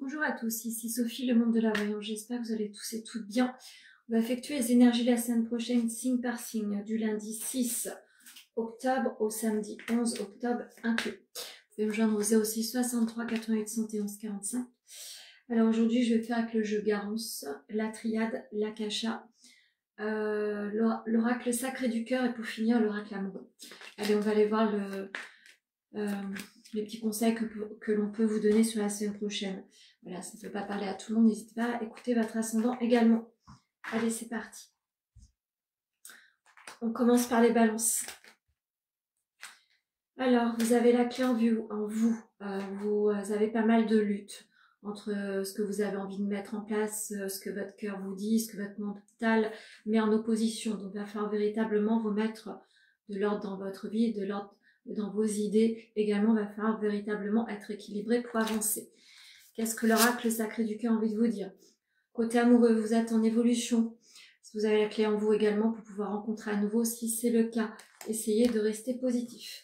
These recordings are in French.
Bonjour à tous, ici Sophie, le monde de la voyance. J'espère que vous allez tous et toutes bien. On va effectuer les énergies la semaine prochaine, signe par signe, du lundi 6 octobre au samedi 11 octobre inclus. Vous pouvez me joindre au 06 63 88 71 45. Alors aujourd'hui, je vais faire avec le jeu Garance, la triade, l'akasha, l'oracle sacré du cœur et pour finir, l'oracle amoureux. Allez, on va aller voir les petits conseils que l'on peut vous donner sur la semaine prochaine. Voilà, ça ne peut pas parler à tout le monde, n'hésitez pas à écouter votre ascendant également. Allez, c'est parti. On commence par les balances. Alors, vous avez la clé en vue, en vous. Vous avez pas mal de luttes entre ce que vous avez envie de mettre en place, ce que votre cœur vous dit, ce que votre mental met en opposition. Donc, il va falloir véritablement remettre de l'ordre dans votre vie, de l'ordre dans vos idées. Également, il va falloir véritablement être équilibré pour avancer. Qu'est-ce que l'oracle sacré du cœur a envie de vous dire? Côté amoureux, vous êtes en évolution. Si vous avez la clé en vous également pour pouvoir rencontrer à nouveau, si c'est le cas, essayez de rester positif.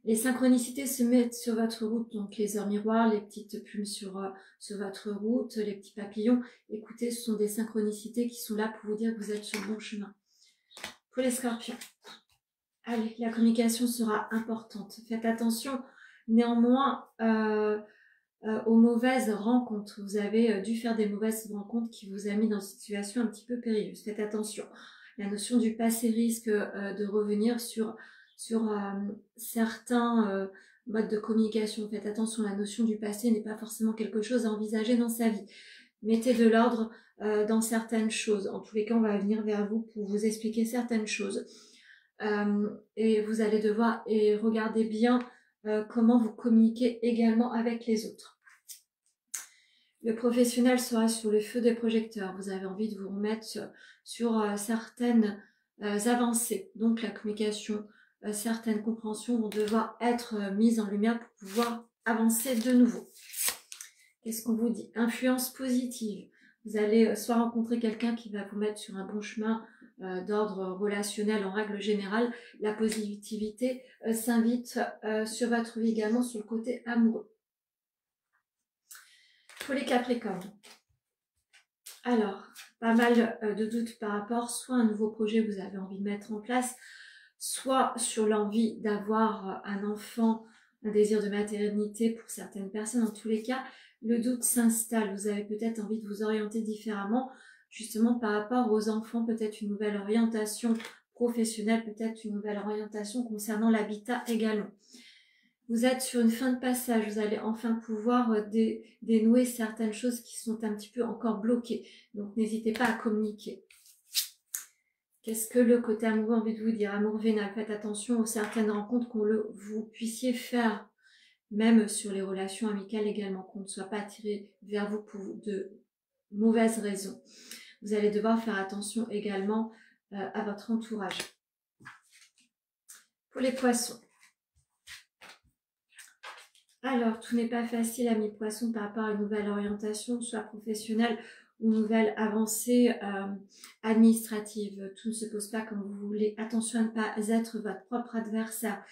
Les synchronicités se mettent sur votre route, donc les heures miroirs, les petites plumes sur votre route, les petits papillons. Écoutez, ce sont des synchronicités qui sont là pour vous dire que vous êtes sur le bon chemin. Pour les scorpions, allez, la communication sera importante. Faites attention néanmoins aux mauvaises rencontres. Vous avez dû faire des mauvaises rencontres qui vous a mis dans une situation un petit peu périlleuse. Faites attention. La notion du passé risque de revenir sur certains modes de communication. Faites attention, la notion du passé n'est pas forcément quelque chose à envisager dans sa vie. Mettez de l'ordre dans certaines choses. En tous les cas, on va venir vers vous pour vous expliquer certaines choses. Et vous allez devoir regarder bien comment vous communiquez également avec les autres. Le professionnel sera sur le feu des projecteurs. Vous avez envie de vous remettre sur certaines avancées. Donc la communication, certaines compréhensions vont devoir être mises en lumière pour pouvoir avancer de nouveau. Qu'est-ce qu'on vous dit? Influence positive. Vous allez soit rencontrer quelqu'un qui va vous mettre sur un bon chemin d'ordre relationnel en règle générale. La positivité s'invite sur votre vie également sur le côté amoureux. Pour les Capricornes, alors, pas mal de doutes par rapport soit à un nouveau projet que vous avez envie de mettre en place, soit sur l'envie d'avoir un enfant, un désir de maternité pour certaines personnes. En tous les cas, le doute s'installe. Vous avez peut-être envie de vous orienter différemment, justement par rapport aux enfants, peut-être une nouvelle orientation professionnelle, peut-être une nouvelle orientation concernant l'habitat également. Vous êtes sur une fin de passage, vous allez enfin pouvoir dénouer certaines choses qui sont un petit peu encore bloquées. Donc n'hésitez pas à communiquer. Qu'est-ce que le côté amoureux a envie de vous dire? Amour vénal, faites attention aux certaines rencontres vous puissiez faire, même sur les relations amicales également, qu'on ne soit pas attiré vers vous pour de mauvaises raisons. Vous allez devoir faire attention également à votre entourage. Pour les poissons. Alors, tout n'est pas facile, amis poissons, par rapport à une nouvelle orientation, soit professionnelle ou nouvelle avancée administrative. Tout ne se pose pas comme vous voulez. Attention à ne pas être votre propre adversaire.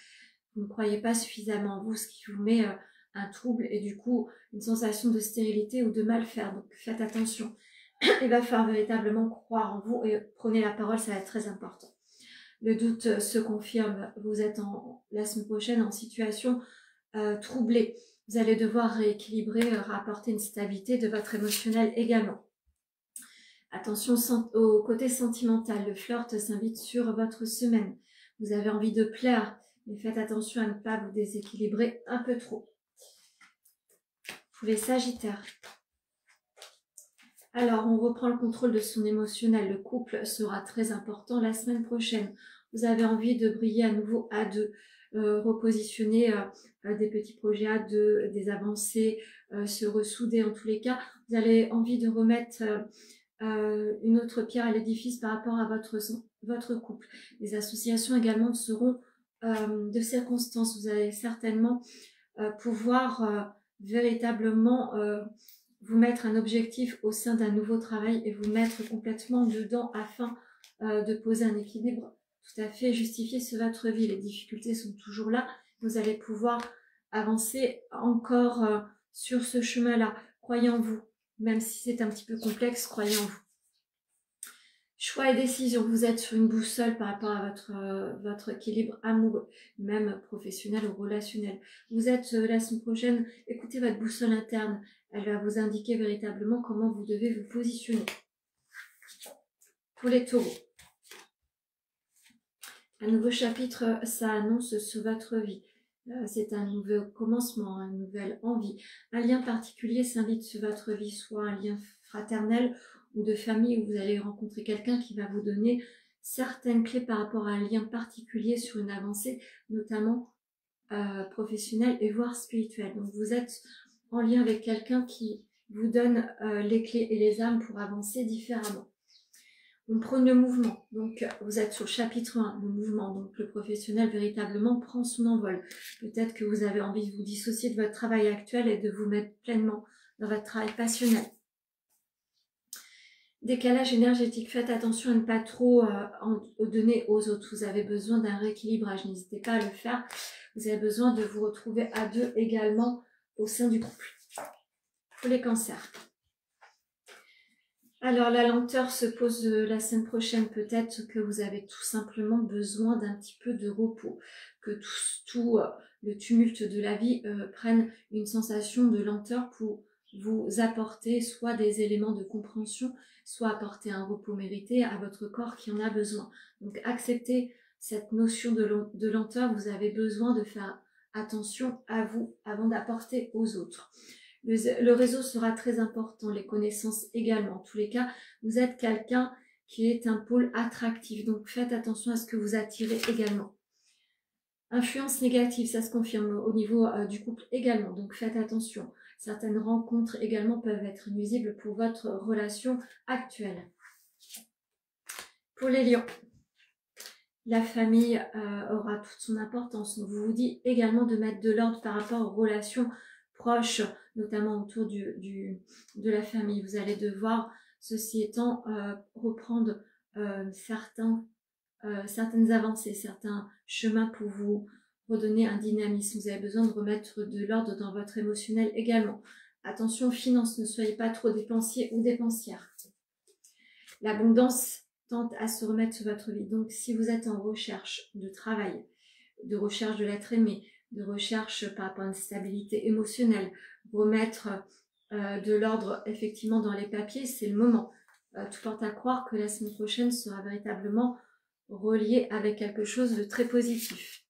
Vous ne croyez pas suffisamment en vous, ce qui vous met un trouble et du coup une sensation de stérilité ou de mal faire. Donc, faites attention. Il va falloir véritablement croire en vous et prenez la parole, ça va être très important. Le doute se confirme. Vous êtes la semaine prochaine en situation troublé. Vous allez devoir rééquilibrer, rapporter une stabilité de votre émotionnel également. Attention au côté sentimental. Le flirt s'invite sur votre semaine. Vous avez envie de plaire, mais faites attention à ne pas vous déséquilibrer un peu trop. Pour les Sagittaires. Alors, on reprend le contrôle de son émotionnel. Le couple sera très important la semaine prochaine. Vous avez envie de briller à nouveau à deux. Repositionner des petits projets à deux, des avancées, se ressouder en tous les cas. Vous avez envie de remettre une autre pierre à l'édifice par rapport à votre couple. Les associations également seront de circonstances. Vous allez certainement pouvoir véritablement vous mettre un objectif au sein d'un nouveau travail et vous mettre complètement dedans afin de poser un équilibre tout à fait justifié sur votre vie. Les difficultés sont toujours là. Vous allez pouvoir avancer encore sur ce chemin-là. Croyez en vous. Même si c'est un petit peu complexe, croyez en vous. Choix et décision, vous êtes sur une boussole par rapport à votre équilibre amoureux, même professionnel ou relationnel. Vous êtes la semaine prochaine, écoutez votre boussole interne, elle va vous indiquer véritablement comment vous devez vous positionner. Pour les taureaux, un nouveau chapitre, ça annonce sur votre vie. C'est un nouveau commencement, une nouvelle envie. Un lien particulier s'invite sur votre vie, soit un lien fraternel ou de famille où vous allez rencontrer quelqu'un qui va vous donner certaines clés par rapport à un lien particulier sur une avancée, notamment professionnelle et voire spirituelle. Donc vous êtes en lien avec quelqu'un qui vous donne les clés et les armes pour avancer différemment. On prône le mouvement, donc vous êtes sur le chapitre 1, le mouvement, donc le professionnel véritablement prend son envol. Peut-être que vous avez envie de vous dissocier de votre travail actuel et de vous mettre pleinement dans votre travail passionnel. Décalage énergétique, faites attention à ne pas trop en donner aux autres. Vous avez besoin d'un rééquilibrage, n'hésitez pas à le faire. Vous avez besoin de vous retrouver à deux également au sein du couple. Pour les cancers. Alors la lenteur se pose la semaine prochaine, peut-être que vous avez tout simplement besoin d'un petit peu de repos, que tout le tumulte de la vie prenne une sensation de lenteur pour vous apporter soit des éléments de compréhension, soit apporter un repos mérité à votre corps qui en a besoin. Donc acceptez cette notion de lenteur, vous avez besoin de faire attention à vous avant d'apporter aux autres. Le réseau sera très important, les connaissances également. En tous les cas, vous êtes quelqu'un qui est un pôle attractif, donc faites attention à ce que vous attirez également. Influence négative, ça se confirme au niveau du couple également, donc faites attention. Certaines rencontres également peuvent être nuisibles pour votre relation actuelle. Pour les lions, la famille aura toute son importance. On vous dit également de mettre de l'ordre par rapport aux relations proches, notamment autour de la famille. Vous allez devoir, ceci étant, reprendre certaines avancées, certains chemins pour vous redonner un dynamisme. Vous avez besoin de remettre de l'ordre dans votre émotionnel également. Attention aux finances, ne soyez pas trop dépensiers ou dépensières. L'abondance tente à se remettre sur votre vie. Donc, si vous êtes en recherche de travail, de recherche de l'être aimé, de recherche par rapport à une stabilité émotionnelle, remettre de l'ordre effectivement dans les papiers, c'est le moment. Tout porte à croire que la semaine prochaine sera véritablement reliée avec quelque chose de très positif.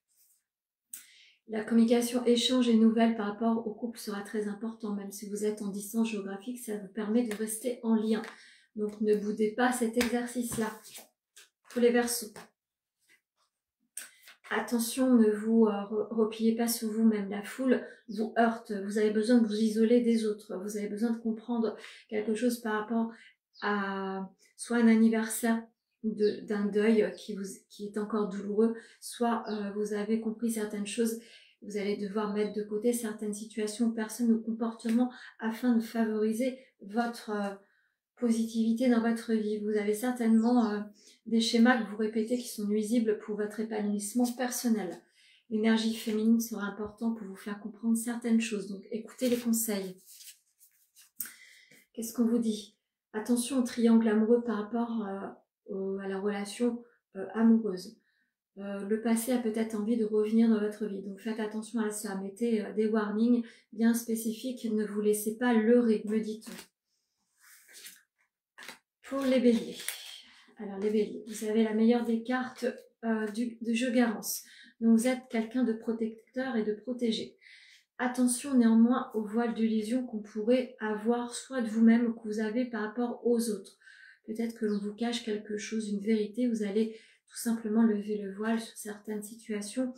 La communication, échange et nouvelles par rapport au couple sera très important, même si vous êtes en distance géographique, ça vous permet de rester en lien. Donc ne boudez pas cet exercice-là. Pour les Verseaux. Attention, ne vous repliez pas sur vous-même. La foule vous heurte. Vous avez besoin de vous isoler des autres. Vous avez besoin de comprendre quelque chose par rapport à soit un anniversaire d'un deuil qui est encore douloureux, soit vous avez compris certaines choses. Vous allez devoir mettre de côté certaines situations, personnes ou comportements afin de favoriser votre positivité dans votre vie. Vous avez certainement des schémas que vous répétez qui sont nuisibles pour votre épanouissement personnel. L'énergie féminine sera importante pour vous faire comprendre certaines choses. Donc écoutez les conseils. Qu'est-ce qu'on vous dit? Attention au triangle amoureux par rapport à la relation amoureuse. Le passé a peut-être envie de revenir dans votre vie. Donc faites attention à ça. Mettez des warnings bien spécifiques. Ne vous laissez pas leurrer, me dit-on. Pour les béliers. Alors les béliers, vous avez la meilleure des cartes de jeu Garance. Donc vous êtes quelqu'un de protecteur et de protégé. Attention néanmoins au voile d'illusion qu'on pourrait avoir soit de vous-même ou que vous avez par rapport aux autres. Peut-être que l'on vous cache quelque chose, une vérité. Vous allez tout simplement lever le voile sur certaines situations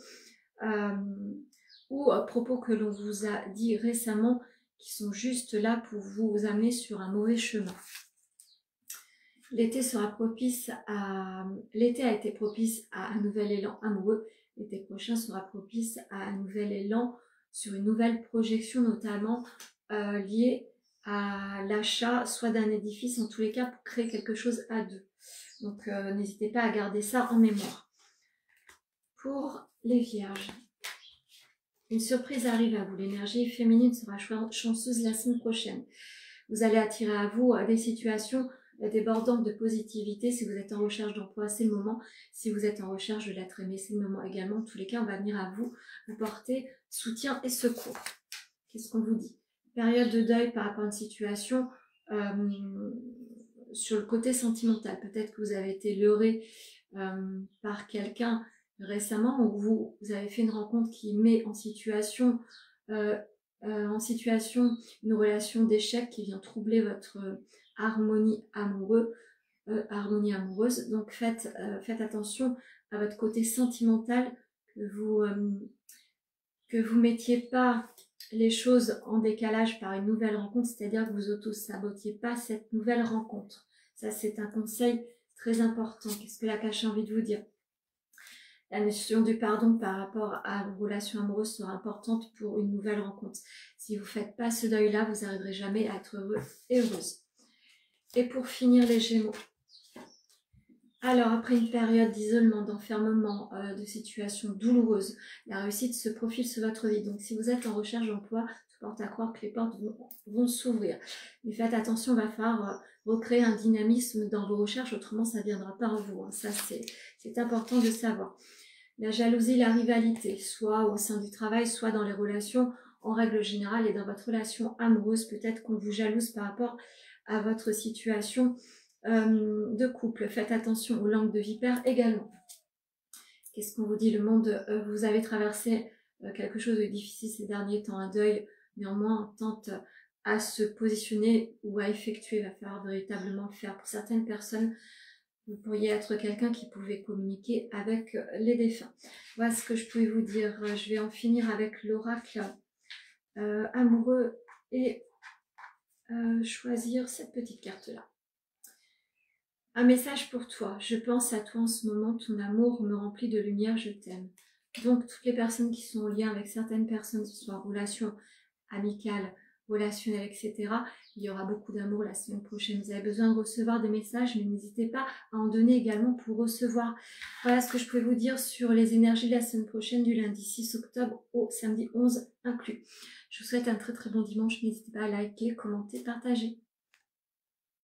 ou propos que l'on vous a dit récemment qui sont juste là pour vous amener sur un mauvais chemin. L'été a été propice à un nouvel élan amoureux. L'été prochain sera propice à un nouvel élan sur une nouvelle projection, notamment liée à l'achat soit d'un édifice, en tous les cas pour créer quelque chose à deux. Donc n'hésitez pas à garder ça en mémoire. Pour les vierges. Une surprise arrive à vous. L'énergie féminine sera chanceuse la semaine prochaine. Vous allez attirer à vous des situations débordantes de positivité. Si vous êtes en recherche d'emploi, c'est le moment. Si vous êtes en recherche de l'être aimé, c'est le moment également. En tous les cas, on va venir à vous porter soutien et secours. Qu'est-ce qu'on vous dit? Période de deuil par rapport à une situation sur le côté sentimental. Peut-être que vous avez été leurré par quelqu'un récemment ou vous avez fait une rencontre qui met en situation une relation d'échec qui vient troubler votre harmonie amoureuse. Donc faites attention à votre côté sentimental, que vous mettiez pas les choses en décalage par une nouvelle rencontre, c'est-à-dire que vous auto-sabotiez pas cette nouvelle rencontre. Ça, c'est un conseil très important. Qu'est-ce que la cache a envie de vous dire? La notion du pardon par rapport à vos relations amoureuses sera importante pour une nouvelle rencontre. Si vous ne faites pas ce deuil-là, vous n'arriverez jamais à être heureux et heureuse. Et pour finir, les Gémeaux. Alors, après une période d'isolement, d'enfermement, de situation douloureuse, la réussite se profile sur votre vie. Donc, si vous êtes en recherche d'emploi, tout porte à croire que les portes vont s'ouvrir. Mais faites attention, il va falloir recréer un dynamisme dans vos recherches, autrement ça ne viendra pas en vous. Hein. Ça, c'est important de savoir. La jalousie, la rivalité, soit au sein du travail, soit dans les relations en règle générale et dans votre relation amoureuse, peut-être qu'on vous jalouse par rapport à votre situation de couple. Faites attention aux langues de vipère également. Qu'est-ce qu'on vous dit? Le monde, vous avez traversé quelque chose de difficile ces derniers temps, un deuil, néanmoins on tente à se positionner ou à effectuer, il va falloir véritablement le faire. Pour certaines personnes, vous pourriez être quelqu'un qui pouvait communiquer avec les défunts. Voilà ce que je pouvais vous dire. Je vais en finir avec l'oracle amoureux et choisir cette petite carte-là. Un message pour toi. Je pense à toi en ce moment. Ton amour me remplit de lumière. Je t'aime. Donc, toutes les personnes qui sont en lien avec certaines personnes, que ce soit en relation amicale, relationnelle, etc. Il y aura beaucoup d'amour la semaine prochaine. Vous avez besoin de recevoir des messages, mais n'hésitez pas à en donner également pour recevoir. Voilà ce que je pouvais vous dire sur les énergies de la semaine prochaine, du lundi 6 octobre au samedi 11 inclus. Je vous souhaite un très très bon dimanche. N'hésitez pas à liker, commenter, partager.